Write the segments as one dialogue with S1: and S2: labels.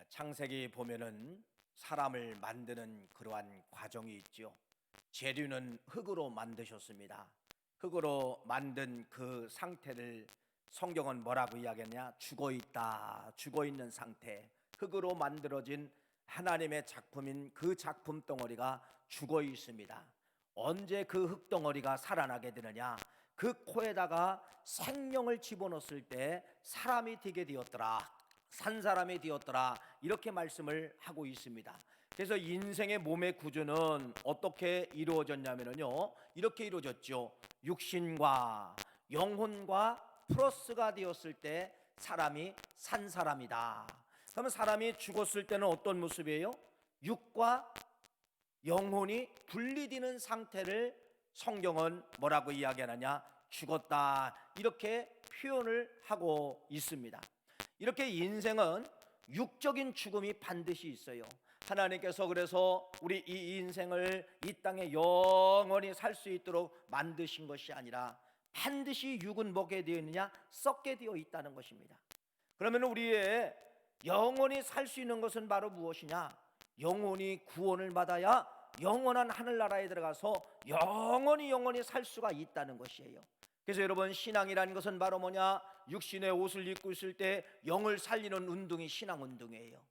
S1: 창세기 보면은 사람을 만드는 그러한 과정이 있죠. 재료는 흙으로 만드셨습니다. 흙으로 만든 그 상태를 성경은 뭐라고 이야기하냐? 죽어 있다, 죽어 있는 상태. 흙으로 만들어진 하나님의 작품인 그 작품 덩어리가 죽어 있습니다. 언제 그 흙덩어리가 살아나게 되느냐? 그 코에다가 생명을 집어넣었을 때 사람이 되게 되었더라, 산 사람이 되었더라, 이렇게 말씀을 하고 있습니다. 그래서 인생의 몸의 구조는 어떻게 이루어졌냐면요, 이렇게 이루어졌죠. 육신과 영혼과 플러스가 되었을 때 사람이 산 사람이다. 그러면 사람이 죽었을 때는 어떤 모습이에요? 육과 영혼이 분리되는 상태를 성경은 뭐라고 이야기하느냐? 죽었다, 이렇게 표현을 하고 있습니다. 이렇게 인생은 육적인 죽음이 반드시 있어요. 하나님께서 그래서 우리 이 인생을 이 땅에 영원히 살 수 있도록 만드신 것이 아니라 반드시 육은 뭐게 되어 있느냐? 썩게 되어 있다는 것입니다. 그러면 우리의 영원히 살 수 있는 것은 바로 무엇이냐? 영원히 구원을 받아야 영원한 하늘나라에 들어가서 영원히 살 수가 있다는 것이에요. 그래서 여러분, 신앙이라는 것은 바로 뭐냐? 육신의 옷을 입고 있을 때 영을 살리는 운동이 신앙운동이에요.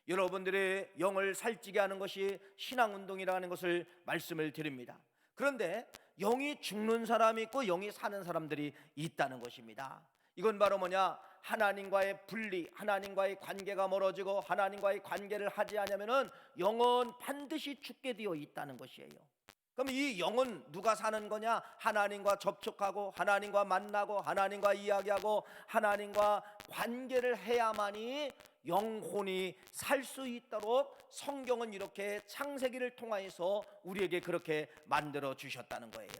S1: 여러분들의 영을 살찌게 하는 것이 신앙운동이라는 것을 말씀을 드립니다. 그런데 영이 죽는 사람이 있고 영이 사는 사람들이 있다는 것입니다. 이건 바로 뭐냐? 하나님과의 분리, 하나님과의 관계가 멀어지고 하나님과의 관계를 하지 않으면은 영은 반드시 죽게 되어 있다는 것이에요. 그럼 이 영은 누가 사는 거냐? 하나님과 접촉하고 하나님과 만나고 하나님과 이야기하고 하나님과 관계를 해야만이 영혼이 살 수 있도록 성경은 이렇게 창세기를 통하여서 우리에게 그렇게 만들어 주셨다는 거예요.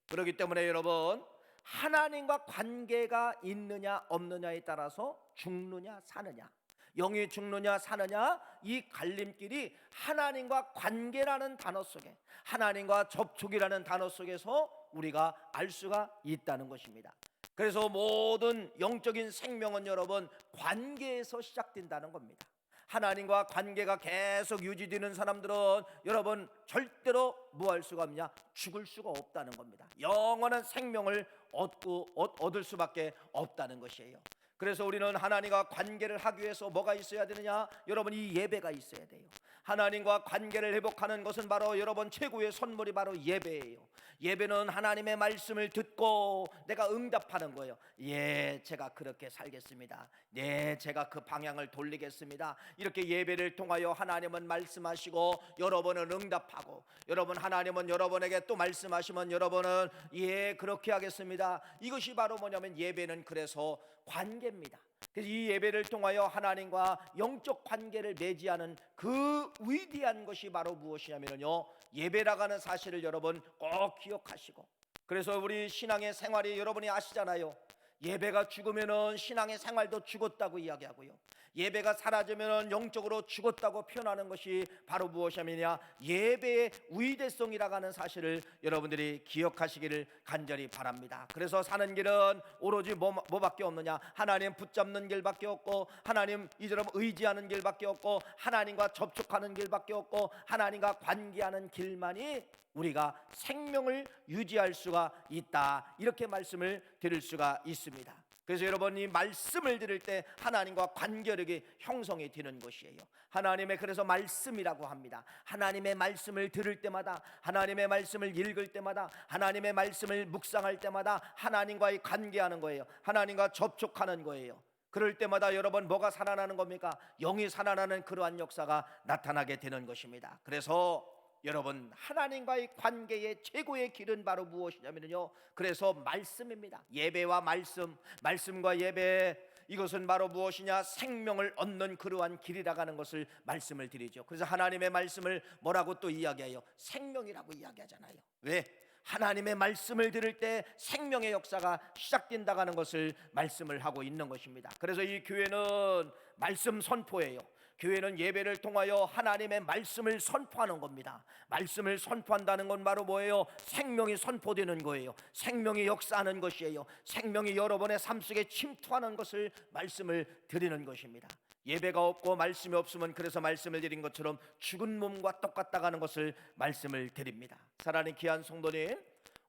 S1: 그렇기 때문에 여러분, 하나님과 관계가 있느냐 없느냐에 따라서 죽느냐 사느냐, 영이 죽느냐 사느냐, 이 갈림길이 하나님과 관계라는 단어 속에, 하나님과 접촉이라는 단어 속에서 우리가 알 수가 있다는 것입니다. 그래서 모든 영적인 생명은 여러분 관계에서 시작된다는 겁니다. 하나님과 관계가 계속 유지되는 사람들은 여러분 절대로 뭐할 수가 없냐? 죽을 수가 없다는 겁니다. 영원한 생명을 얻을 수밖에 없다는 것이에요. 그래서 우리는 하나님과 관계를 하기 위해서 뭐가 있어야 되느냐? 여러분, 이 예배가 있어야 돼요. 하나님과 관계를 회복하는 것은 바로 여러분 최고의 선물이 바로 예배예요. 예배는 하나님의 말씀을 듣고 내가 응답하는 거예요. 예, 제가 그렇게 살겠습니다. 네, 제가 그 방향을 돌리겠습니다. 이렇게 예배를 통하여 하나님은 말씀하시고 여러분은 응답하고, 여러분 하나님은 여러분에게 또 말씀하시면 여러분은 예, 그렇게 하겠습니다. 이것이 바로 뭐냐면 예배는 그래서 관계입니다. 그래서 이 예배를 통하여 하나님과 영적 관계를 맺이하는 그 위대한 것이 바로 무엇이냐면요, 예배라고 하는 사실을 여러분 꼭 기억하시고, 그래서 우리 신앙의 생활이 여러분이 아시잖아요. 예배가 죽으면은 신앙의 생활도 죽었다고 이야기하고요, 예배가 사라지면은 영적으로 죽었다고 표현하는 것이 바로 무엇이냐면 예배의 위대성이라고 하는 사실을 여러분들이 기억하시기를 간절히 바랍니다. 그래서 사는 길은 오로지 뭐밖에 없느냐? 하나님 붙잡는 길밖에 없고, 하나님 이처럼 의지하는 길밖에 없고, 하나님과 접촉하는 길밖에 없고, 하나님과 관계하는 길만이 우리가 생명을 유지할 수가 있다, 이렇게 말씀을 드릴 수가 있습니다. 그래서 여러분이 말씀을 들을 때 하나님과 관계력이 형성이 되는 것이에요. 하나님의 그래서 말씀이라고 합니다. 하나님의 말씀을 들을 때마다, 하나님의 말씀을 읽을 때마다, 하나님의 말씀을 묵상할 때마다 하나님과의 관계하는 거예요. 하나님과 접촉하는 거예요. 그럴 때마다 여러분 뭐가 살아나는 겁니까? 영이 살아나는 그러한 역사가 나타나게 되는 것입니다. 그래서 여러분, 하나님과의 관계의 최고의 길은 바로 무엇이냐면요, 그래서 말씀입니다. 예배와 말씀, 말씀과 예배, 이것은 바로 무엇이냐? 생명을 얻는 그러한 길이라고 하는 것을 말씀을 드리죠. 그래서 하나님의 말씀을 뭐라고 또 이야기해요? 생명이라고 이야기하잖아요. 왜? 하나님의 말씀을 들을 때 생명의 역사가 시작된다고 하는 것을 말씀을 하고 있는 것입니다. 그래서 이 교회는 말씀 선포예요. 교회는 예배를 통하여 하나님의 말씀을 선포하는 겁니다. 말씀을 선포한다는 건 바로 뭐예요? 생명이 선포되는 거예요. 생명이 역사하는 것이에요. 생명이 여러분의 삶 속에 침투하는 것을 말씀을 드리는 것입니다. 예배가 없고 말씀이 없으면 그래서 말씀을 드린 것처럼 죽은 몸과 똑같다는 것을 말씀을 드립니다. 사랑하는 귀한 성도님,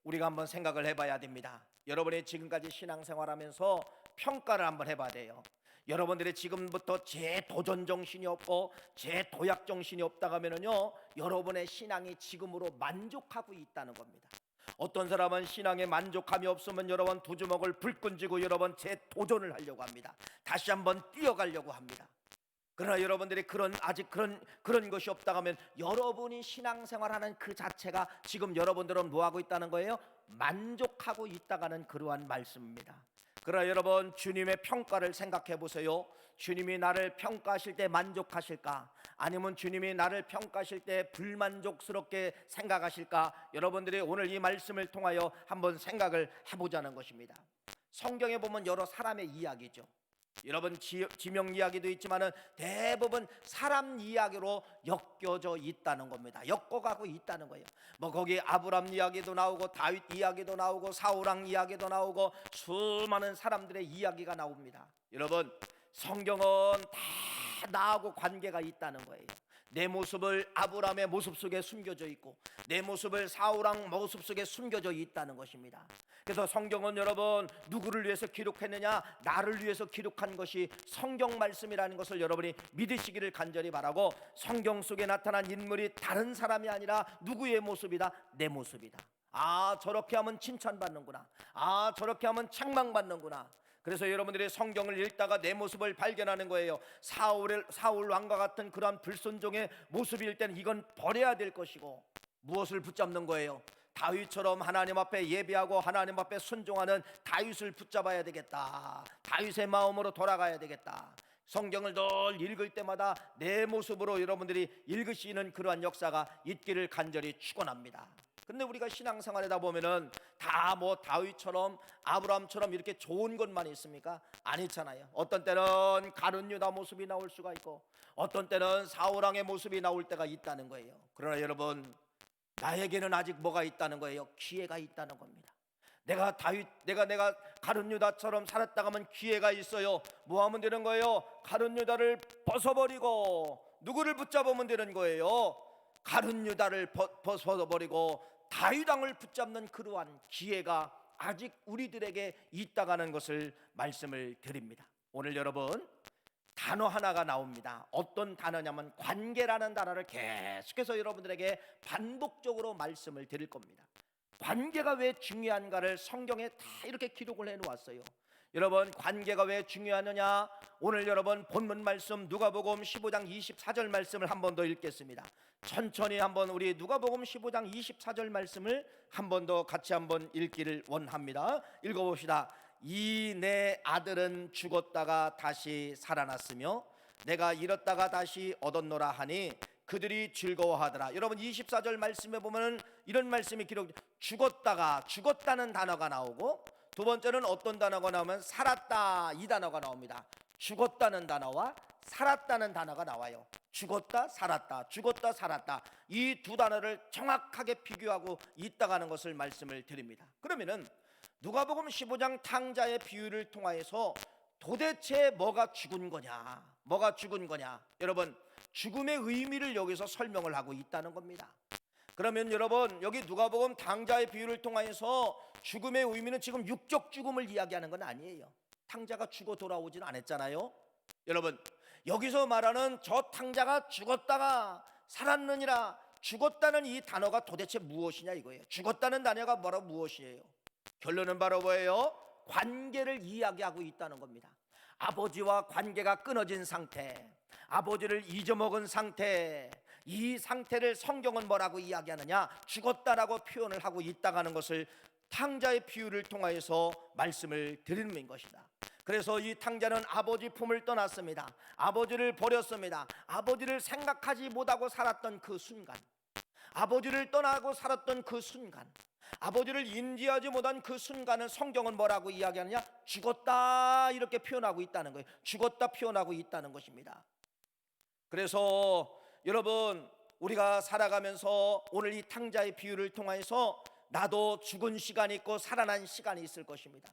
S1: 우리가 한번 생각을 해봐야 됩니다. 여러분이 지금까지 신앙생활하면서 평가를 한번 해봐야 돼요. 여러분들이 지금부터 제 도전 정신이 없고 제 도약 정신이 없다고 하면요, 여러분의 신앙이 지금으로 만족하고 있다는 겁니다. 어떤 사람은 신앙에 만족함이 없으면 여러분 두 주먹을 불끈 쥐고 여러분 제 도전을 하려고 합니다. 다시 한번 뛰어가려고 합니다. 그러나 여러분들이 아직 그런 것이 없다고 하면 여러분이 신앙생활하는 그 자체가 지금 여러분들은 뭐하고 있다는 거예요? 만족하고 있다가는 그러한 말씀입니다. 그러나 여러분, 주님의 평가를 생각해 보세요. 주님이 나를 평가하실 때 만족하실까? 아니면 주님이 나를 평가하실 때 불만족스럽게 생각하실까? 여러분들이 오늘 이 말씀을 통하여 한번 생각을 해보자는 것입니다. 성경에 보면 여러 사람의 이야기죠. 여러분, 지명 이야기도 있지만은 대부분 사람 이야기로 엮여져 있다는 겁니다. 엮어가고 있다는 거예요. 뭐 거기 아브람 이야기도 나오고 다윗 이야기도 나오고 사울왕 이야기도 나오고 수많은 사람들의 이야기가 나옵니다. 여러분, 성경은 다 나하고 관계가 있다는 거예요. 내 모습을 아브람의 모습 속에 숨겨져 있고 내 모습을 사울왕 모습 속에 숨겨져 있다는 것입니다. 그래서 성경은 여러분 누구를 위해서 기록했느냐? 나를 위해서 기록한 것이 성경 말씀이라는 것을 여러분이 믿으시기를 간절히 바라고, 성경 속에 나타난 인물이 다른 사람이 아니라 누구의 모습이다? 내 모습이다. 아, 저렇게 하면 칭찬받는구나. 아, 저렇게 하면 책망받는구나. 그래서 여러분들이 성경을 읽다가 내 모습을 발견하는 거예요. 사울 왕과 같은 그러한 불순종의 모습일 때는 이건 버려야 될 것이고, 무엇을 붙잡는 거예요? 다윗처럼 하나님 앞에 예배하고 하나님 앞에 순종하는 다윗을 붙잡아야 되겠다. 다윗의 마음으로 돌아가야 되겠다. 성경을 늘 읽을 때마다 내 모습으로 여러분들이 읽으시는 그러한 역사가 있기를 간절히 축원합니다. 근데 우리가 신앙생활하다 보면은 다 뭐 다윗처럼 아브라함처럼 이렇게 좋은 것만 있습니까? 아니잖아요. 어떤 때는 가룟 유다 모습이 나올 수가 있고 어떤 때는 사울왕의 모습이 나올 때가 있다는 거예요. 그러나 여러분, 나에게는 아직 뭐가 있다는 거예요? 기회가 있다는 겁니다. 내가 가룟 유다처럼 살았다가 하면 기회가 있어요. 뭐 하면 되는 거예요? 가룟 유다를 벗어버리고 누구를 붙잡으면 되는 거예요? 가룟 유다를 벗어버리고 다윗 왕을 붙잡는 그러한 기회가 아직 우리들에게 있다가는 것을 말씀을 드립니다. 오늘 여러분, 단어 하나가 나옵니다. 어떤 단어냐면 관계라는 단어를 계속해서 여러분들에게 반복적으로 말씀을 드릴 겁니다. 관계가 왜 중요한가를 성경에 다 이렇게 기록을 해놓았어요. 여러분, 관계가 왜 중요하느냐? 오늘 여러분 본문 말씀 누가복음 15장 24절 말씀을 한 번 더 읽겠습니다. 천천히 한번 우리 누가복음 15장 24절 말씀을 한 번 더 같이 한번 읽기를 원합니다. 읽어봅시다. 이 내 아들은 죽었다가 다시 살아났으며 내가 잃었다가 다시 얻었노라 하니 그들이 즐거워하더라. 여러분 24절 말씀에 보면 이런 말씀이 죽었다는 단어가 나오고, 두 번째는 어떤 단어가 나오면 살았다, 이 단어가 나옵니다. 죽었다는 단어와 살았다는 단어가 나와요. 죽었다 살았다, 죽었다 살았다, 이 두 단어를 정확하게 비교하고 있다가는 것을 말씀을 드립니다. 그러면은 누가복음 15장 탕자의 비유를 통하여서 도대체 뭐가 죽은 거냐, 뭐가 죽은 거냐? 여러분, 죽음의 의미를 여기서 설명을 하고 있다는 겁니다. 그러면 여러분, 여기 누가복음 탕자의 비유를 통하여서 죽음의 의미는 지금 육적 죽음을 이야기하는 건 아니에요. 탕자가 죽어 돌아오지는 않았잖아요. 여러분, 여기서 말하는 저 탕자가 죽었다가 살았느니라, 죽었다는 이 단어가 도대체 무엇이냐 이거예요. 죽었다는 단어가 무엇이에요? 결론은 바로 뭐예요? 관계를 이야기하고 있다는 겁니다. 아버지와 관계가 끊어진 상태, 아버지를 잊어먹은 상태, 이 상태를 성경은 뭐라고 이야기하느냐? 죽었다라고 표현을 하고 있다는 것을 탕자의 비유를 통하여서 말씀을 드리는 것이다. 그래서 이 탕자는 아버지 품을 떠났습니다. 아버지를 버렸습니다. 아버지를 생각하지 못하고 살았던 그 순간, 아버지를 떠나고 살았던 그 순간, 아버지를 인지하지 못한 그 순간은 성경은 뭐라고 이야기하느냐? 죽었다, 이렇게 표현하고 있다는 거예요. 죽었다 표현하고 있다는 것입니다. 그래서 여러분, 우리가 살아가면서 오늘 이 탕자의 비유를 통해서 나도 죽은 시간이 있고 살아난 시간이 있을 것입니다.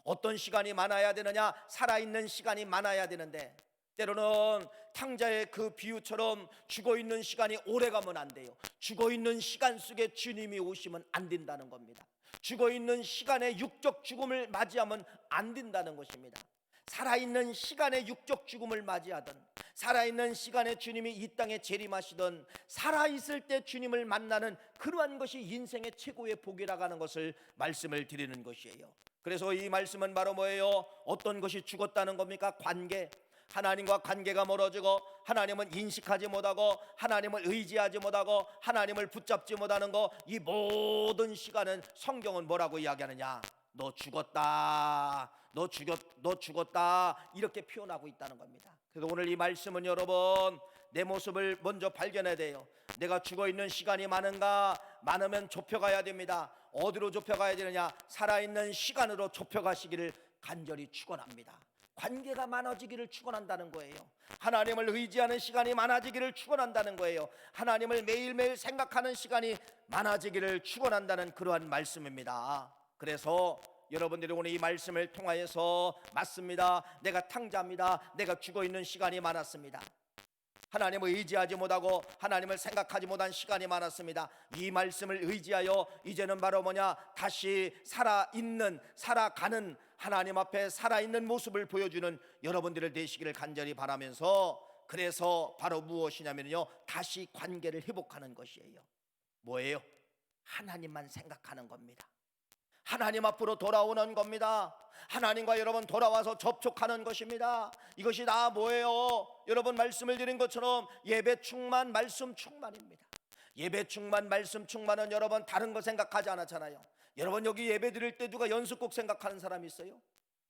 S1: 어떤 시간이 많아야 되느냐? 살아있는 시간이 많아야 되는데, 때로는 탕자의 그 비유처럼 죽어있는 시간이 오래가면 안 돼요. 죽어있는 시간 속에 주님이 오시면 안 된다는 겁니다. 죽어있는 시간에 육적 죽음을 맞이하면 안 된다는 것입니다. 살아있는 시간에 육적 죽음을 맞이하든, 살아있는 시간에 주님이 이 땅에 재림하시던, 살아있을 때 주님을 만나는 그러한 것이 인생의 최고의 복이라고 하는 것을 말씀을 드리는 것이에요. 그래서 이 말씀은 바로 뭐예요? 어떤 것이 죽었다는 겁니까? 관계. 하나님과 관계가 멀어지고, 하나님은 인식하지 못하고, 하나님을 의지하지 못하고, 하나님을 붙잡지 못하는 거, 이 모든 시간은 성경은 뭐라고 이야기하느냐? 너 죽었다, 너 죽었다, 이렇게 표현하고 있다는 겁니다. 그래서 오늘 이 말씀은 여러분, 내 모습을 먼저 발견해야 돼요. 내가 죽어있는 시간이 많은가? 많으면 좁혀가야 됩니다. 어디로 좁혀가야 되느냐? 살아있는 시간으로 좁혀가시기를 간절히 축원합니다. 관계가 많아지기를 축원한다는 거예요. 하나님을 의지하는 시간이 많아지기를 축원한다는 거예요. 하나님을 매일매일 생각하는 시간이 많아지기를 축원한다는 그러한 말씀입니다. 그래서 여러분들이 오늘 이 말씀을 통하여서, 맞습니다, 내가 탕자입니다, 내가 죽어있는 시간이 많았습니다, 하나님을 의지하지 못하고 하나님을 생각하지 못한 시간이 많았습니다. 이 말씀을 의지하여 이제는 바로 뭐냐? 다시 살아가는, 하나님 앞에 살아있는 모습을 보여주는 여러분들을 되시기를 간절히 바라면서, 그래서 바로 무엇이냐면요, 다시 관계를 회복하는 것이에요. 뭐예요? 하나님만 생각하는 겁니다. 하나님 앞으로 돌아오는 겁니다. 하나님과 여러분 돌아와서 접촉하는 것입니다. 이것이 다 뭐예요? 여러분 말씀을 드린 것처럼 예배 충만, 말씀 충만입니다. 예배 충만, 말씀 충만은 여러분 다른 거 생각하지 않았잖아요. 여러분 여기 예배 드릴 때 누가 연습곡 생각하는 사람이 있어요?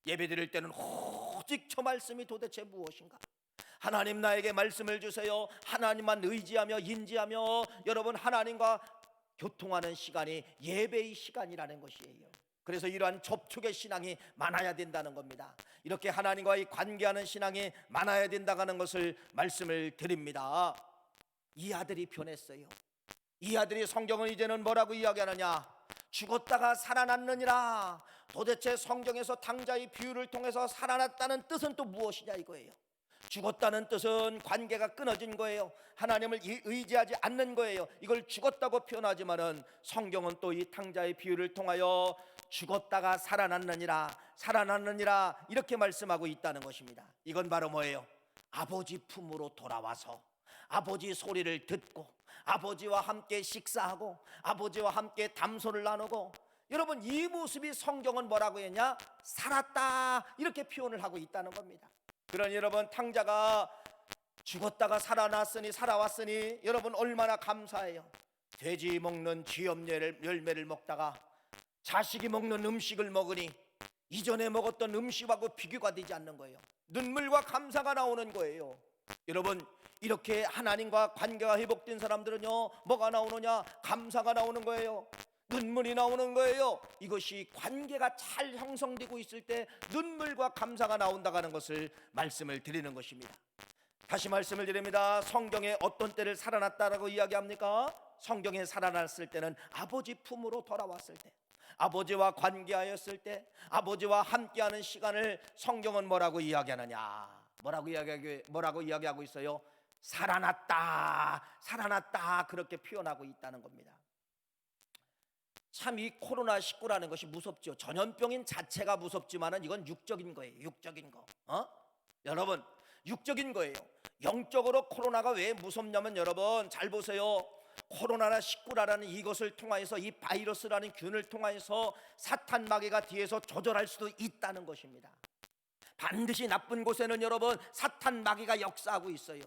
S1: 예배 드릴 때는 오직 저 말씀이 도대체 무엇인가? 하나님 나에게 말씀을 주세요. 하나님만 의지하며 인지하며 여러분 하나님과 교통하는 시간이 예배의 시간이라는 것이에요. 그래서 이러한 접촉의 신앙이 많아야 된다는 겁니다. 이렇게 하나님과의 관계하는 신앙이 많아야 된다는 것을 말씀을 드립니다. 이 아들이 변했어요. 이 아들이, 성경은 이제는 뭐라고 이야기하느냐? 죽었다가 살아났느니라. 도대체 성경에서 탕자의 비유를 통해서 살아났다는 뜻은 또 무엇이냐 이거예요. 죽었다는 뜻은 관계가 끊어진 거예요. 하나님을 의지하지 않는 거예요. 이걸 죽었다고 표현하지만은 성경은 또 이 탕자의 비유를 통하여 죽었다가 살아났느니라 이렇게 말씀하고 있다는 것입니다. 이건 바로 뭐예요? 아버지 품으로 돌아와서 아버지 소리를 듣고 아버지와 함께 식사하고 아버지와 함께 담소를 나누고, 여러분 이 모습이 성경은 뭐라고 했냐? 살았다, 이렇게 표현을 하고 있다는 겁니다. 그러니 여러분, 탕자가 죽었다가 살아왔으니 여러분 얼마나 감사해요. 돼지 먹는 쥐염 열매를 먹다가 자식이 먹는 음식을 먹으니 이전에 먹었던 음식하고 비교가 되지 않는 거예요. 눈물과 감사가 나오는 거예요. 여러분 이렇게 하나님과 관계가 회복된 사람들은요, 뭐가 나오느냐? 감사가 나오는 거예요. 눈물이 나오는 거예요. 이것이 관계가 잘 형성되고 있을 때 눈물과 감사가 나온다는 것을 말씀을 드리는 것입니다. 다시 말씀을 드립니다. 성경에 어떤 때를 살아났다라고 이야기합니까? 성경에 살아났을 때는 아버지 품으로 돌아왔을 때, 아버지와 관계하였을 때, 아버지와 함께하는 시간을 성경은 뭐라고 이야기하느냐? 뭐라고 이야기하고 있어요? 살아났다, 그렇게 표현하고 있다는 겁니다. 참 이 코로나19라는 것이 무섭죠. 전염병인 자체가 무섭지만은 이건 육적인 거예요. 육적인 거. 여러분, 육적인 거예요. 영적으로 코로나가 왜 무섭냐면, 여러분 잘 보세요. 코로나19라는 이것을 통하여서, 이 바이러스라는 균을 통하여서 사탄 마귀가 뒤에서 조절할 수도 있다는 것입니다. 반드시 나쁜 곳에는 여러분 사탄 마귀가 역사하고 있어요.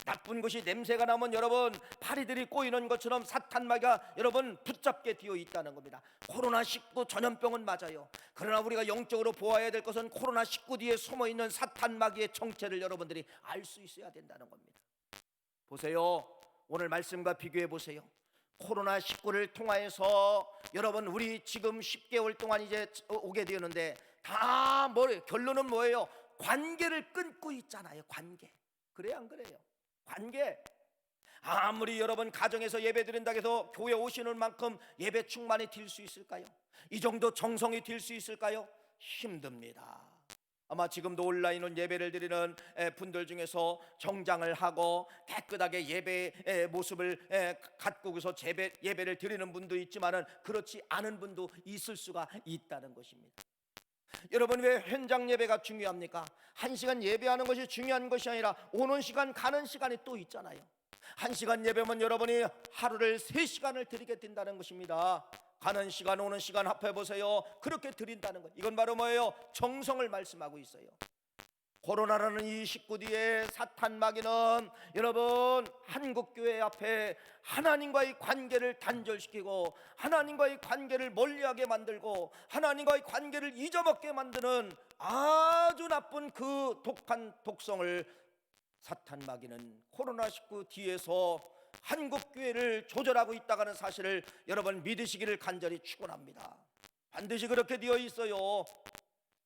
S1: 나쁜 것이 냄새가 나면 여러분 파리들이 꼬이는 것처럼 사탄 마귀가 여러분 붙잡게 되어 있다는 겁니다. 코로나19 전염병은 맞아요. 그러나 우리가 영적으로 보아야 될 것은 코로나19 뒤에 숨어있는 사탄 마귀의 정체를 여러분들이 알 수 있어야 된다는 겁니다. 보세요, 오늘 말씀과 비교해 보세요. 코로나19를 통하여서 여러분 우리 지금 10개월 동안 이제 오게 되었는데 다 결론은 뭐예요? 관계를 끊고 있잖아요. 관계. 그래요, 안 그래요? 관계. 아무리 여러분 가정에서 예배 드린다고 해서 교회 오시는 만큼 예배 충만이 될 수 있을까요? 이 정도 정성이 될 수 있을까요? 힘듭니다. 아마 지금도 온라인으로 예배를 드리는 분들 중에서 정장을 하고 깨끗하게 예배의 모습을 가꾸고서 예배를 드리는 분도 있지만은 그렇지 않은 분도 있을 수가 있다는 것입니다. 여러분, 왜 현장 예배가 중요합니까? 1시간 예배하는 것이 중요한 것이 아니라 오는 시간 가는 시간이 또 있잖아요. 1시간 예배면 여러분이 하루를 3시간을 드리게 된다는 것입니다. 가는 시간 오는 시간 합해 보세요. 그렇게 드린다는 것, 이건 바로 뭐예요? 정성을 말씀하고 있어요. 코로나라는 이 19뒤에 사탄 마귀는 여러분 한국교회 앞에 하나님과의 관계를 단절시키고 하나님과의 관계를 멀리하게 만들고 하나님과의 관계를 잊어먹게 만드는 아주 나쁜 그 독한 독성을 사탄 마귀는 코로나19 뒤에서 한국교회를 조절하고 있다는 사실을 여러분 믿으시기를 간절히 축원합니다. 반드시 그렇게 되어 있어요.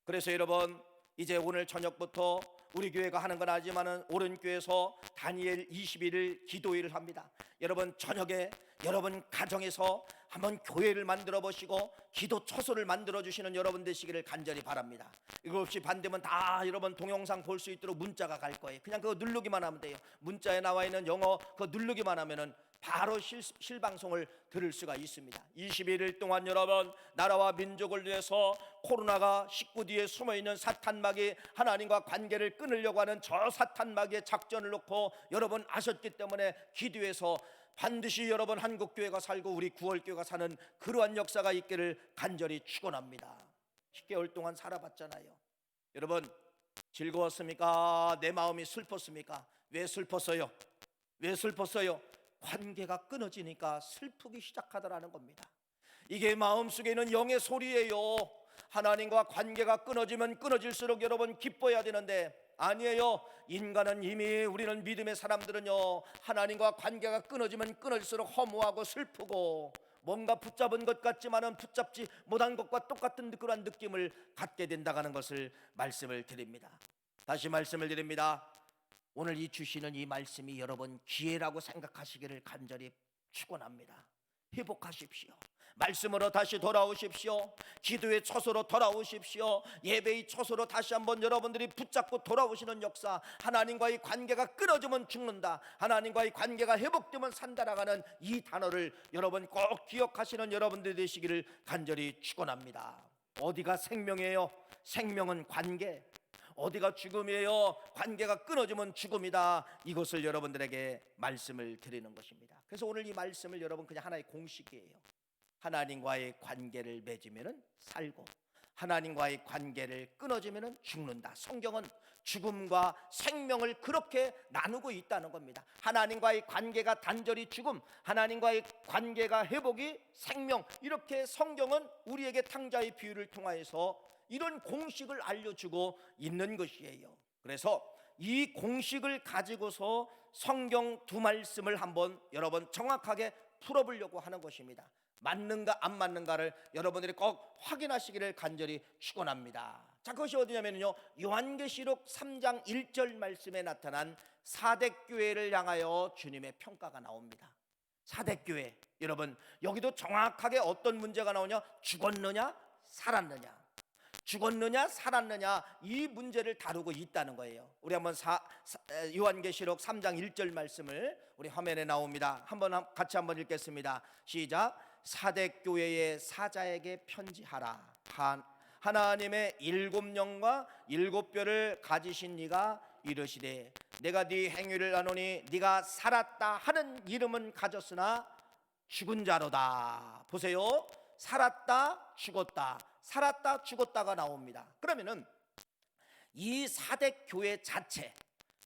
S1: 그래서 여러분, 이제 오늘 저녁부터 우리 교회가 하는 건 아니지만은 오른교회에서 다니엘 21일 기도일을 합니다. 여러분 저녁에 여러분 가정에서 한번 교회를 만들어 보시고 기도 처소를 만들어 주시는 여러분 되시기를 간절히 바랍니다. 이거 없이 반대면 다 여러분 동영상 볼 수 있도록 문자가 갈 거예요. 그냥 그거 누르기만 하면 돼요. 문자에 나와 있는 영어 그거 누르기만 하면은 바로 실방송을 들을 수가 있습니다. 21일 동안 여러분 나라와 민족을 위해서 코로나가 19뒤에 숨어있는 사탄마귀 하나님과 관계를 끊으려고 하는 저 사탄마귀의 작전을 놓고 여러분 아셨기 때문에 기도해서 반드시 여러분 한국교회가 살고 우리 구월교회가 사는 그러한 역사가 있기를 간절히 축원합니다. 10개월 동안 살아봤잖아요. 여러분 즐거웠습니까? 내 마음이 슬펐습니까? 왜 슬펐어요? 왜 슬펐어요? 관계가 끊어지니까 슬프기 시작하더라는 겁니다. 이게 마음속에 있는 영의 소리예요. 하나님과 관계가 끊어지면 끊어질수록 여러분 기뻐해야 되는데 아니에요. 인간은 이미 우리는 믿음의 사람들은요 하나님과 관계가 끊어지면 끊어질수록 허무하고 슬프고 뭔가 붙잡은 것 같지만은 붙잡지 못한 것과 똑같은 그러한 느낌을 갖게 된다는 것을 말씀을 드립니다. 다시 말씀을 드립니다. 오늘 이 주시는 이 말씀이 여러분 기회라고 생각하시기를 간절히 축원합니다. 회복하십시오. 말씀으로 다시 돌아오십시오. 기도의 처소로 돌아오십시오. 예배의 처소로 다시 한번 여러분들이 붙잡고 돌아오시는 역사, 하나님과의 관계가 끊어지면 죽는다, 하나님과의 관계가 회복되면 산다라는 이 단어를 여러분 꼭 기억하시는 여러분들 되시기를 간절히 축원합니다. 어디가 생명이에요? 생명은 관계. 어디가 죽음이에요? 관계가 끊어지면 죽음이다. 이것을 여러분들에게 말씀을 드리는 것입니다. 그래서 오늘 이 말씀을 여러분 그냥 하나의 공식이에요. 하나님과의 관계를 맺으면 살고 하나님과의 관계를 끊어지면 죽는다. 성경은 죽음과 생명을 그렇게 나누고 있다는 겁니다. 하나님과의 관계가 단절이 죽음, 하나님과의 관계가 회복이 생명, 이렇게 성경은 우리에게 탕자의 비유를 통하여서 이런 공식을 알려주고 있는 것이에요. 그래서 이 공식을 가지고서 성경 두 말씀을 한번 여러분 정확하게 풀어보려고 하는 것입니다. 맞는가 안 맞는가를 여러분들이 꼭 확인하시기를 간절히 축원합니다. 자, 그것이 어디냐면요 요한계시록 3장 1절 말씀에 나타난 사대교회를 향하여 주님의 평가가 나옵니다. 사대교회, 여러분 여기도 정확하게 어떤 문제가 나오냐? 죽었느냐 살았느냐, 죽었느냐 살았느냐, 이 문제를 다루고 있다는 거예요. 우리 한번 요한계시록 3장 1절 말씀을 우리 화면에 나옵니다. 같이 한번 읽겠습니다. 시작. 사대교회의 사자에게 편지하라. 하나님의 7영과 7뼈를 가지신 네가 이르시되 내가 네 행위를 아노니 네가 살았다 하는 이름은 가졌으나 죽은 자로다. 보세요. 살았다 죽었다, 살았다 죽었다가 나옵니다. 그러면은 이 사대교회 자체,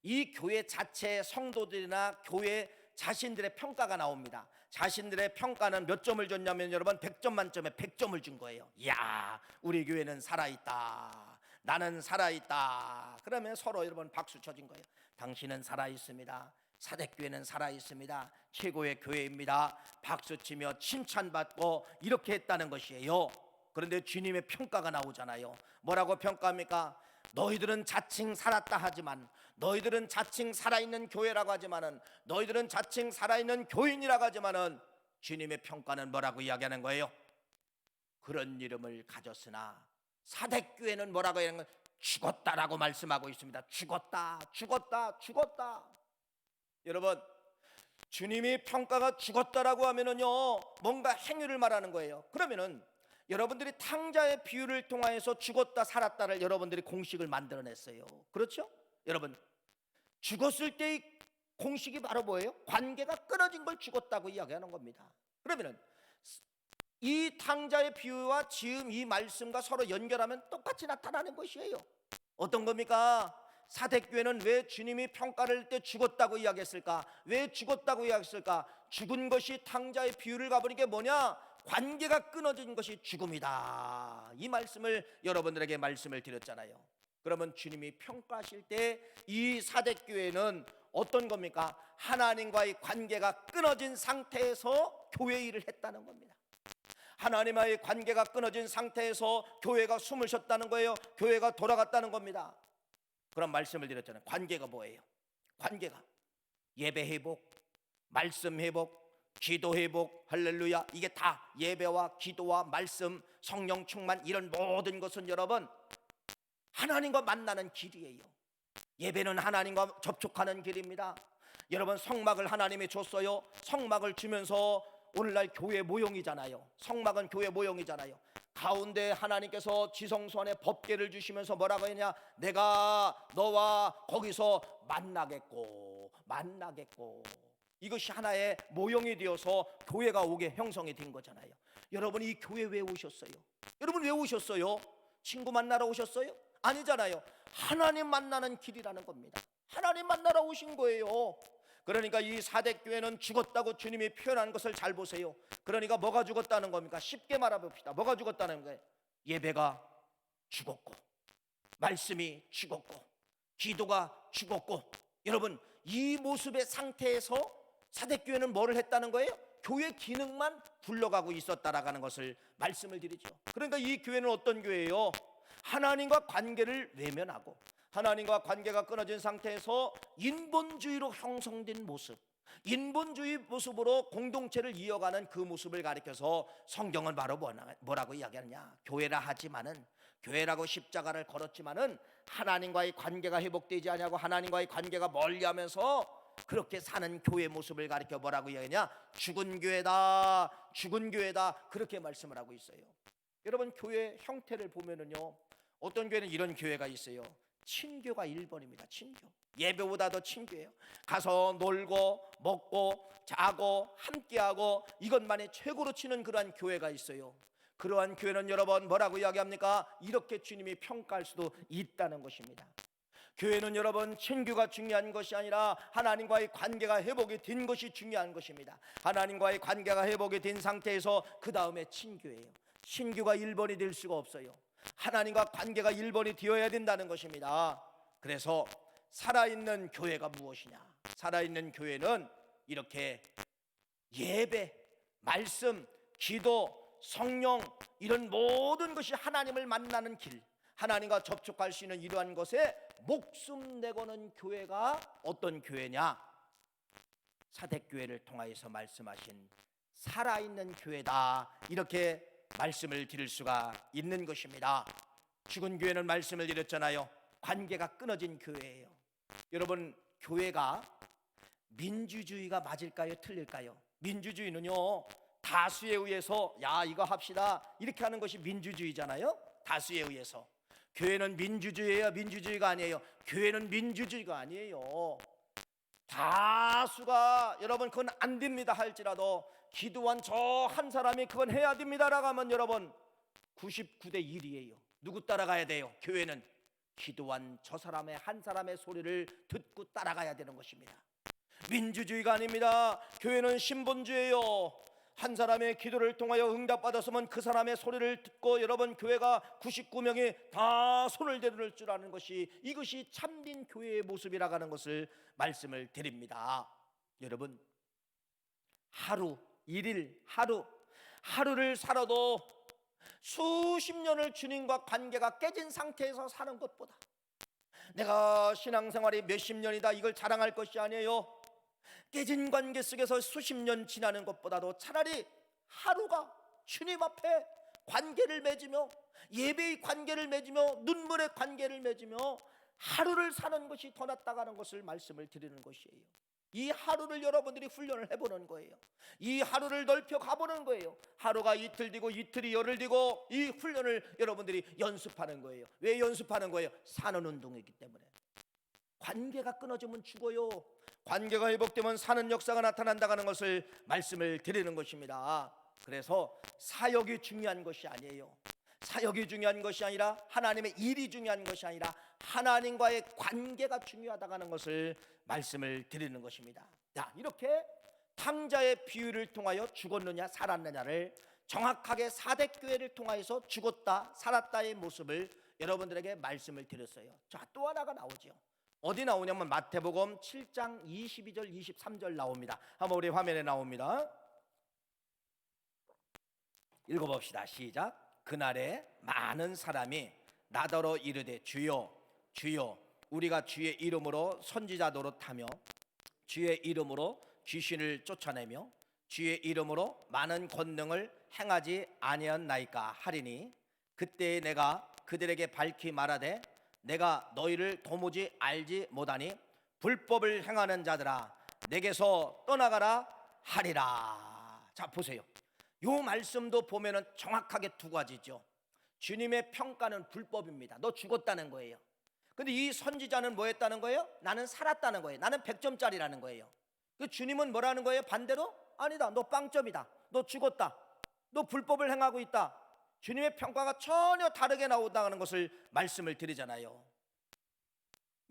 S1: 이 교회 자체의 성도들이나 교회 자신들의 평가가 나옵니다. 자신들의 평가는 몇 점을 줬냐면 여러분 100점 만점에 100점을 준 거예요. 이야, 우리 교회는 살아있다, 나는 살아있다. 그러면 서로 여러분 박수 쳐진 거예요. 당신은 살아있습니다. 사대교회는 살아있습니다. 최고의 교회입니다. 박수치며 칭찬받고 이렇게 했다는 것이에요. 그런데 주님의 평가가 나오잖아요. 뭐라고 평가합니까? 너희들은 자칭 살았다 하지만, 너희들은 자칭 살아있는 교회라고 하지만은, 너희들은 자칭 살아있는 교인이라고 하지만은 주님의 평가는 뭐라고 이야기하는 거예요? 그런 이름을 가졌으나, 사대교회는 뭐라고 하는 거예요? 죽었다라고 말씀하고 있습니다. 죽었다, 죽었다, 죽었다. 여러분, 주님이 평가가 죽었다라고 하면은요, 뭔가 행위를 말하는 거예요. 그러면은 여러분들이 탕자의 비유를 통하여서 죽었다 살았다를 여러분들이 공식을 만들어냈어요. 그렇죠? 여러분, 죽었을 때의 공식이 바로 뭐예요? 관계가 끊어진 걸 죽었다고 이야기하는 겁니다. 그러면은 이 탕자의 비유와 지금 이 말씀과 서로 연결하면 똑같이 나타나는 것이에요. 어떤 겁니까? 사대교회는 왜 주님이 평가를 할 때 죽었다고 이야기했을까? 왜 죽었다고 이야기했을까? 죽은 것이 탕자의 비유를 가보니까 뭐냐? 관계가 끊어진 것이 죽음이다. 이 말씀을 여러분들에게 말씀을 드렸잖아요. 그러면 주님이 평가하실 때 이 사대교회는 어떤 겁니까? 하나님과의 관계가 끊어진 상태에서 교회 일을 했다는 겁니다. 하나님과의 관계가 끊어진 상태에서 교회가 숨을 쉬었다는 거예요. 교회가 돌아갔다는 겁니다. 그런 말씀을 드렸잖아요. 관계가 뭐예요? 관계가 예배 회복, 말씀 회복, 기도 회복, 할렐루야. 이게 다 예배와 기도와 말씀, 성령 충만, 이런 모든 것은 여러분 하나님과 만나는 길이에요. 예배는 하나님과 접촉하는 길입니다. 여러분, 성막을 하나님이 줬어요. 성막을 주면서 오늘날 교회 모형이잖아요. 성막은 교회 모형이잖아요. 가운데 하나님께서 지성소 안에 법궤를 주시면서 뭐라고 했냐? 내가 너와 거기서 만나겠고. 이것이 하나의 모형이 되어서 교회가 오게 형성이 된 거잖아요. 여러분, 이 교회 왜 오셨어요? 여러분, 왜 오셨어요? 친구 만나러 오셨어요? 아니잖아요. 하나님 만나는 길이라는 겁니다. 하나님 만나러 오신 거예요. 그러니까 이 사대교회는 죽었다고 주님이 표현한 것을 잘 보세요. 그러니까 뭐가 죽었다는 겁니까? 쉽게 말해봅시다. 뭐가 죽었다는 거예요? 예배가 죽었고, 말씀이 죽었고, 기도가 죽었고. 여러분, 이 모습의 상태에서 사대교회는 뭐를 했다는 거예요? 교회 기능만 굴러가고 있었다라는 것을 말씀을 드리죠. 그러니까 이 교회는 어떤 교회예요? 하나님과 관계를 외면하고 하나님과 관계가 끊어진 상태에서 인본주의로 형성된 모습, 인본주의 모습으로 공동체를 이어가는 그 모습을 가리켜서 성경은 바로 뭐라고 이야기하느냐? 교회라 하지만은, 교회라고 십자가를 걸었지만은 하나님과의 관계가 회복되지 않냐고, 하나님과의 관계가 멀리하면서 그렇게 사는 교회 모습을 가리켜 뭐라고 이야기하냐? 죽은 교회다, 죽은 교회다, 그렇게 말씀을 하고 있어요. 여러분, 교회 형태를 보면은요, 어떤 교회는 이런 교회가 있어요. 친교가 1번입니다. 친교. 예배보다 더 친교예요. 가서 놀고 먹고 자고 함께하고 이것만이 최고로 치는 그러한 교회가 있어요. 그러한 교회는 여러분 뭐라고 이야기합니까? 이렇게 주님이 평가할 수도 있다는 것입니다. 교회는 여러분 친교가 중요한 것이 아니라 하나님과의 관계가 회복이 된 것이 중요한 것입니다. 하나님과의 관계가 회복이 된 상태에서 그 다음에 친교예요. 친교가 1번이 될 수가 없어요. 하나님과 관계가 1번이 되어야 된다는 것입니다. 그래서 살아있는 교회가 무엇이냐? 살아있는 교회는 이렇게 예배, 말씀, 기도, 성령, 이런 모든 것이 하나님을 만나는 길, 하나님과 접촉할 수 있는 이러한 것에 목숨 내고는 교회가 어떤 교회냐? 사대교회를 통하여서 말씀하신 살아있는 교회다, 이렇게 말씀을 드릴 수가 있는 것입니다. 죽은 교회는 말씀을 드렸잖아요. 관계가 끊어진 교회예요. 여러분, 교회가 민주주의가 맞을까요? 틀릴까요? 민주주의는요, 다수에 의해서 야 이거 합시다 이렇게 하는 것이 민주주의잖아요. 다수에 의해서. 교회는 민주주의예요? 민주주의가 아니에요? 교회는 민주주의가 아니에요. 다수가 여러분 그건 안 됩니다 할지라도 기도한 저 한 사람이 그건 해야 됩니다라고 하면 여러분 99대 1이에요. 누구 따라가야 돼요? 교회는 기도한 저 사람의 한 사람의 소리를 듣고 따라가야 되는 것입니다. 민주주의가 아닙니다. 교회는 신본주의예요. 한 사람의 기도를 통하여 응답받았으면 그 사람의 소리를 듣고 여러분 교회가 99명이 다 손을 대를 줄 아는 것이, 이것이 참된 교회의 모습이라고 하는 것을 말씀을 드립니다. 여러분, 하루, 일일, 하루를 살아도 수십 년을 주님과 관계가 깨진 상태에서 사는 것보다, 내가 신앙생활이 몇십 년이다 이걸 자랑할 것이 아니에요. 깨진 관계 속에서 수십 년 지나는 것보다도 차라리 하루가 주님 앞에 관계를 맺으며 예배의 관계를 맺으며 눈물의 관계를 맺으며 하루를 사는 것이 더 낫다는 것을 말씀을 드리는 것이에요. 이 하루를 여러분들이 훈련을 해보는 거예요. 이 하루를 넓혀 가보는 거예요. 하루가 이틀 되고 이틀이 열흘 되고 이 훈련을 여러분들이 연습하는 거예요. 왜 연습하는 거예요? 사는 운동이기 때문에. 관계가 끊어지면 죽어요. 관계가 회복되면 사는 역사가 나타난다는 것을 말씀을 드리는 것입니다. 그래서 사역이 중요한 것이 아니에요. 사역이 중요한 것이 아니라 하나님의 일이 중요한 것이 아니라 하나님과의 관계가 중요하다는 것을 말씀을 드리는 것입니다. 자, 이렇게 탕자의 비유를 통하여 죽었느냐 살았느냐를 정확하게 사대교회를 통하여서 죽었다 살았다의 모습을 여러분들에게 말씀을 드렸어요. 자, 또 하나가 나오죠. 어디 나오냐면 마태복음 7장 22절 23절 나옵니다. 한번 우리 화면에 나옵니다. 읽어봅시다. 시작. 그날에 많은 사람이 나더러 이르되 주여 주여 우리가 주의 이름으로 선지자 노릇하며 주의 이름으로 귀신을 쫓아내며 주의 이름으로 많은 권능을 행하지 아니었나이까 하리니 그때에 내가 그들에게 밝히 말하되 내가 너희를 도무지 알지 못하니 불법을 행하는 자들아 내게서 떠나가라 하리라. 자, 보세요. 요 말씀도 보면은 정확하게 두 가지죠. 주님의 평가는 불법입니다. 너 죽었다는 거예요. 근데 이 선지자는 뭐 했다는 거예요? 나는 살았다는 거예요. 나는 100점짜리라는 거예요. 그 주님은 뭐라는 거예요? 반대로? 아니다. 너 빵점이다. 너 죽었다. 너 불법을 행하고 있다. 주님의 평가가 전혀 다르게 나온다는 것을 말씀을 드리잖아요.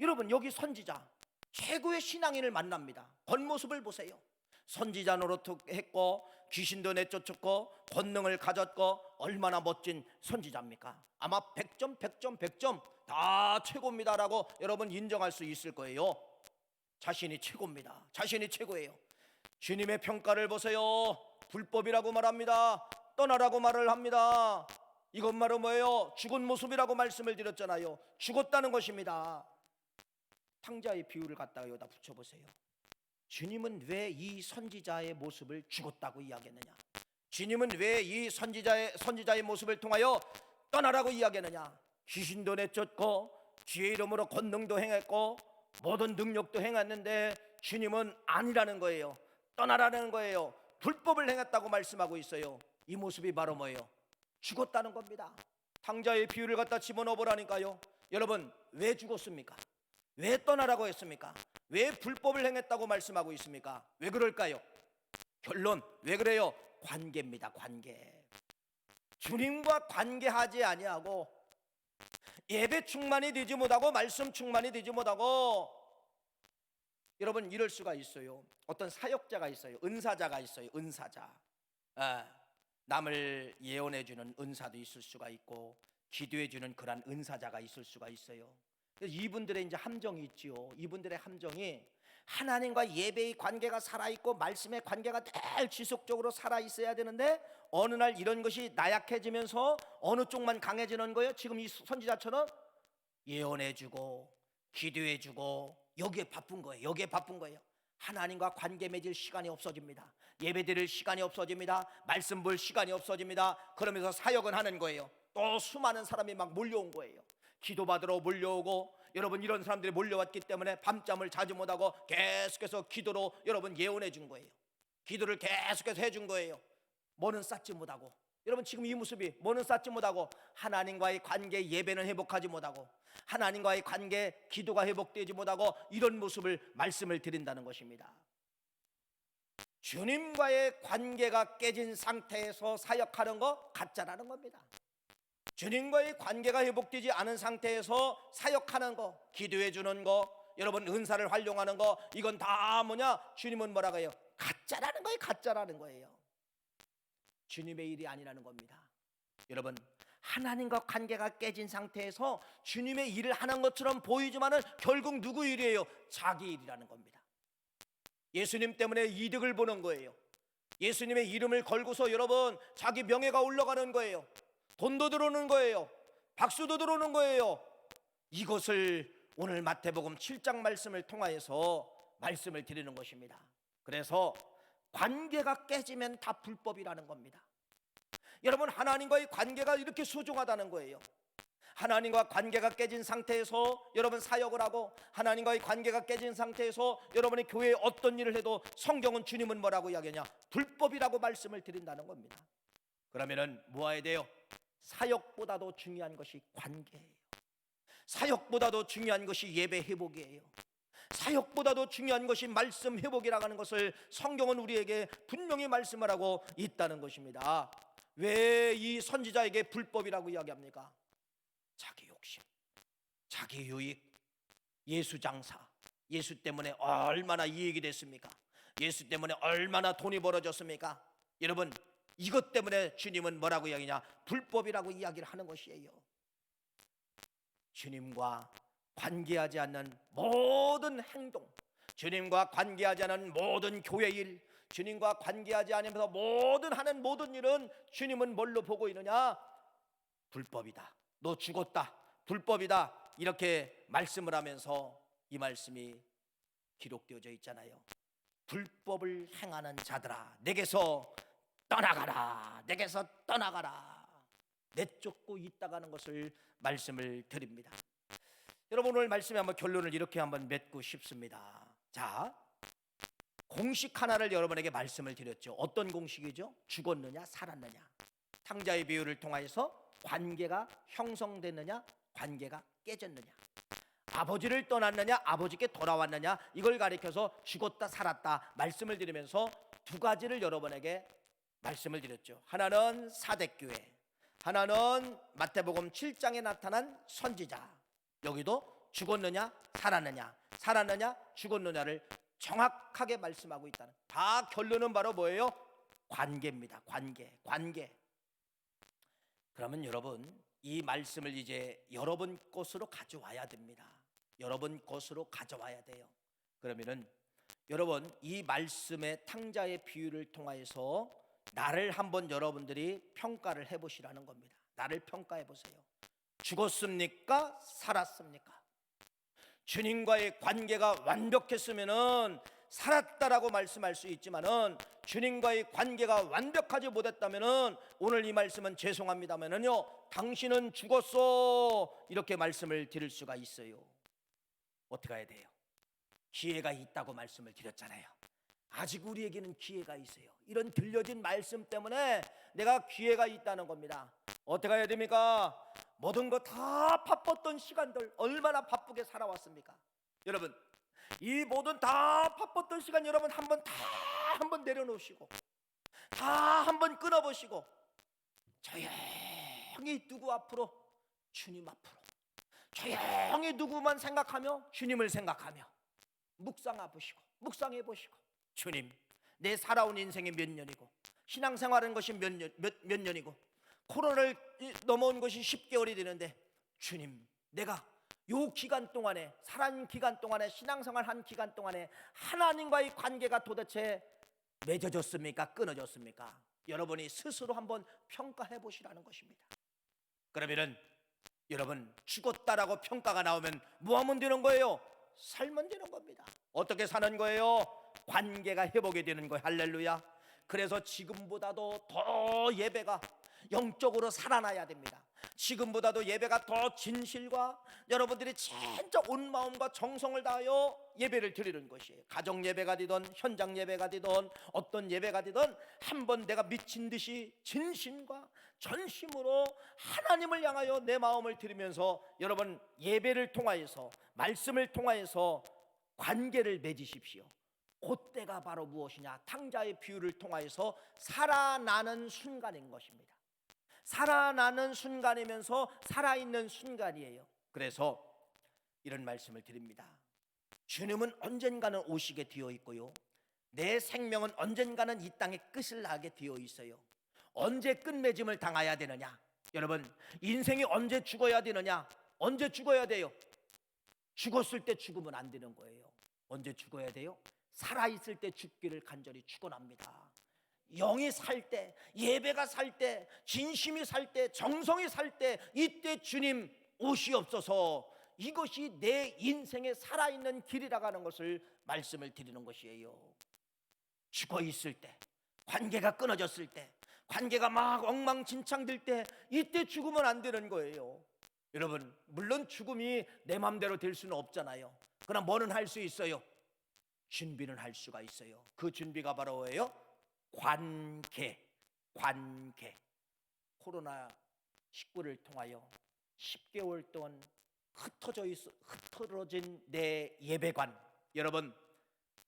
S1: 여러분, 여기 선지자 최고의 신앙인을 만납니다. 겉모습을 보세요. 선지자 노릇했고 귀신도 내쫓았고 권능을 가졌고 얼마나 멋진 선지자입니까? 아마 100점 100점 100점 다 최고입니다라고 여러분 인정할 수 있을 거예요. 자신이 최고입니다. 자신이 최고예요. 주님의 평가를 보세요. 불법이라고 말합니다. 떠나라고 말을 합니다. 이것 말은 뭐예요? 죽은 모습이라고 말씀을 드렸잖아요. 죽었다는 것입니다. 탕자의 비유를 갖다가 여기다 붙여보세요. 주님은 왜 이 선지자의 모습을 죽었다고 이야기했느냐? 주님은 왜 이 선지자의 모습을 통하여 떠나라고 이야기했느냐? 귀신도 내쫓고 주의 이름으로 권능도 행했고 모든 능력도 행했는데 주님은 아니라는 거예요. 떠나라는 거예요. 불법을 행했다고 말씀하고 있어요. 이 모습이 바로 뭐예요? 죽었다는 겁니다. 탕자의 비유를 갖다 집어넣어 보라니까요. 여러분, 왜 죽었습니까? 왜 떠나라고 했습니까? 왜 불법을 행했다고 말씀하고 있습니까? 왜 그럴까요? 결론, 왜 그래요? 관계입니다. 관계. 주님과 관계하지 아니하고 예배 충만이 되지 못하고 말씀 충만이 되지 못하고 여러분 이럴 수가 있어요. 어떤 사역자가 있어요. 은사자가 있어요. 은사자. 남을 예언해주는 은사도 있을 수가 있고 기도해주는 그런 은사자가 있을 수가 있어요. 이분들의 이제 함정이 있지요. 이분들의 함정이 하나님과 예배의 관계가 살아있고 말씀의 관계가 늘 지속적으로 살아있어야 되는데 어느 날 이런 것이 나약해지면서 어느 쪽만 강해지는 거예요. 지금 이 선지자처럼 예언해주고 기도해주고 여기에 바쁜 거예요. 여기에 바쁜 거예요. 하나님과 관계 맺을 시간이 없어집니다. 예배 드릴 시간이 없어집니다. 말씀 볼 시간이 없어집니다. 그러면서 사역은 하는 거예요. 또 수많은 사람이 막 몰려온 거예요. 기도받으러 몰려오고 여러분 이런 사람들이 몰려왔기 때문에 밤잠을 자지 못하고 계속해서 기도로 여러분 예언해 준 거예요. 기도를 계속해서 해준 거예요. 뭐는 쌓지 못하고 여러분 지금 이 모습이 뭐는 쌓지 못하고 하나님과의 관계 예배는 회복하지 못하고 하나님과의 관계 기도가 회복되지 못하고 이런 모습을 말씀을 드린다는 것입니다. 주님과의 관계가 깨진 상태에서 사역하는 거 가짜라는 겁니다. 주님과의 관계가 회복되지 않은 상태에서 사역하는 거, 기도해 주는 거, 여러분 은사를 활용하는 거 이건 다 뭐냐? 주님은 뭐라고 해요? 가짜라는 거예요. 가짜라는 거예요. 주님의 일이 아니라는 겁니다. 여러분 하나님과 관계가 깨진 상태에서 주님의 일을 하는 것처럼 보이지만은 결국 누구 일이에요? 자기 일이라는 겁니다. 예수님 때문에 이득을 보는 거예요. 예수님의 이름을 걸고서 여러분 자기 명예가 올라가는 거예요. 돈도 들어오는 거예요. 박수도 들어오는 거예요. 이것을 오늘 마태복음 7장 말씀을 통하여서 말씀을 드리는 것입니다. 그래서 관계가 깨지면 다 불법이라는 겁니다. 여러분, 하나님과의 관계가 이렇게 소중하다는 거예요. 하나님과 관계가 깨진 상태에서 여러분 사역을 하고, 하나님과의 관계가 깨진 상태에서 여러분이 교회에 어떤 일을 해도 성경은, 주님은 뭐라고 이야기하냐? 불법이라고 말씀을 드린다는 겁니다. 그러면은 모아야 돼요. 사역보다도 중요한 것이 관계예요. 사역보다도 중요한 것이 예배 회복이에요. 사역보다도 중요한 것이 말씀 회복이라고 하는 것을 성경은 우리에게 분명히 말씀을 하고 있다는 것입니다. 왜 이 선지자에게 불법이라고 이야기합니까? 자기 욕심, 자기 유익, 예수 장사, 예수 때문에 얼마나 이익이 됐습니까? 예수 때문에 얼마나 돈이 벌어졌습니까? 여러분, 이것 때문에 주님은 뭐라고 이야기냐? 불법이라고 이야기를 하는 것이에요. 주님과 관계하지 않는 모든 행동, 주님과 관계하지 않은 모든 교회 일, 주님과 관계하지 않으면서 하는 모든 일은 주님은 뭘로 보고 있느냐? 불법이다. 너 죽었다. 불법이다. 이렇게 말씀을 하면서 이 말씀이 기록되어져 있잖아요. 불법을 행하는 자들아, 내게서 떠나가라. 내게서 떠나가라. 내쫓고 있다가는 것을 말씀을 드립니다. 여러분, 오늘 말씀에 한번 결론을 이렇게 한번 맺고 싶습니다. 자, 공식 하나를 여러분에게 말씀을 드렸죠. 어떤 공식이죠? 죽었느냐 살았느냐. 탕자의 비유를 통하여서 관계가 형성됐느냐, 관계가 깨졌느냐, 아버지를 떠났느냐, 아버지께 돌아왔느냐, 이걸 가리켜서 죽었다 살았다 말씀을 드리면서 두 가지를 여러분에게 말씀을 드렸죠. 하나는 사대교회, 하나는 마태복음 7장에 나타난 선지자. 여기도 죽었느냐 살았느냐, 살았느냐 죽었느냐를 정확하게 말씀하고 있다는, 다 결론은 바로 뭐예요? 관계입니다. 관계. 그러면 여러분, 이 말씀을 이제 여러분 것으로 가져와야 됩니다. 여러분 것으로 가져와야 돼요. 그러면은 여러분, 이 말씀의 탕자의 비유를 통하여서 나를 한번 여러분들이 평가를 해보시라는 겁니다. 나를 평가해 보세요. 죽었습니까? 살았습니까? 주님과의 관계가 완벽했으면은 살았다라고 말씀할 수 있지만은, 주님과의 관계가 완벽하지 못했다면은 오늘 이 말씀은 죄송합니다만은요, 당신은 죽었어, 이렇게 말씀을 드릴 수가 있어요. 어떻게 해야 돼요? 기회가 있다고 말씀을 드렸잖아요. 아직 우리에게는 기회가 있어요. 이런 들려진 말씀 때문에 내가 기회가 있다는 겁니다. 어떻게 해야 됩니까? 모든 거 다 바빴던 시간들, 얼마나 바쁘게 살아왔습니까? 여러분, 이 모든 다 바빴던 시간 여러분 한번 내려놓으시고, 다 한번 끊어보시고, 조용히 누구 앞으로? 주님 앞으로 조용히 누구만 생각하며 주님을 생각하며 묵상해 보시고, 주님, 내 살아온 인생이 몇 년이고, 신앙생활한 것이 몇 년이고, 코로나를 넘어온 것이 10개월이 되는데, 주님, 내가 요 기간 동안에, 살아있는 기간 동안에, 신앙생활 한 기간 동안에 하나님과의 관계가 도대체 맺어졌습니까? 끊어졌습니까? 여러분이 스스로 한번 평가해 보시라는 것입니다. 그러면은 여러분, 죽었다라고 평가가 나오면 뭐 하면 되는 거예요? 살면 되는 겁니다. 어떻게 사는 거예요? 관계가 회복이 되는 거예요. 할렐루야. 그래서 지금보다도 더 예배가 영적으로 살아나야 됩니다. 지금보다도 예배가 더 진실과 여러분들이 진짜 온 마음과 정성을 다하여 예배를 드리는 것이에요. 가정 예배가 되든 현장 예배가 되든 어떤 예배가 되든 한번 내가 미친 듯이 진심과 전심으로 하나님을 향하여 내 마음을 드리면서 여러분 예배를 통하여서, 말씀을 통하여서 관계를 맺으십시오. 그때가 바로 무엇이냐? 탕자의 비유를 통하여서 살아나는 순간인 것입니다. 살아나는 순간이면서 살아있는 순간이에요. 그래서 이런 말씀을 드립니다. 주님은 언젠가는 오시게 되어 있고요, 내 생명은 언젠가는 이 땅에 끝을 나게 되어 있어요. 언제 끝맺음을 당해야 되느냐? 여러분, 인생이 언제 죽어야 되느냐? 언제 죽어야 돼요? 죽었을 때 죽으면 안 되는 거예요. 언제 죽어야 돼요? 살아있을 때 죽기를 간절히 축원합니다. 영이 살 때, 예배가 살 때, 진심이 살 때, 정성이 살 때, 이때 주님 오시옵소서, 이것이 내 인생의 살아있는 길이라고 하는 것을 말씀을 드리는 것이에요. 죽어 있을 때, 관계가 끊어졌을 때, 관계가 막 엉망진창될 때 이때 죽으면 안 되는 거예요. 여러분, 물론 죽음이 내 맘대로 될 수는 없잖아요. 그러나 뭐는 할 수 있어요? 준비는 할 수가 있어요. 그 준비가 바로 뭐예요? 관계. 코로나19를 통하여 10개월 동안 흩어진 내 예배관. 여러분,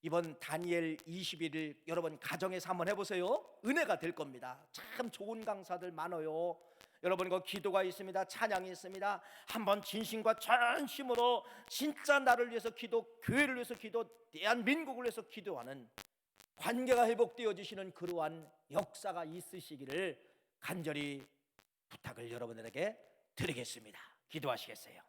S1: 이번 다니엘 21일 여러분 가정에서 한번 해보세요. 은혜가 될 겁니다. 참 좋은 강사들 많아요. 여러분, 그 기도가 있습니다. 찬양이 있습니다. 한번 진심과 전심으로 진짜 나를 위해서 기도, 교회를 위해서 기도, 대한민국을 위해서 기도하는, 관계가 회복되어지시는 그러한 역사가 있으시기를 간절히 부탁을 여러분들에게 드리겠습니다. 기도하시겠어요?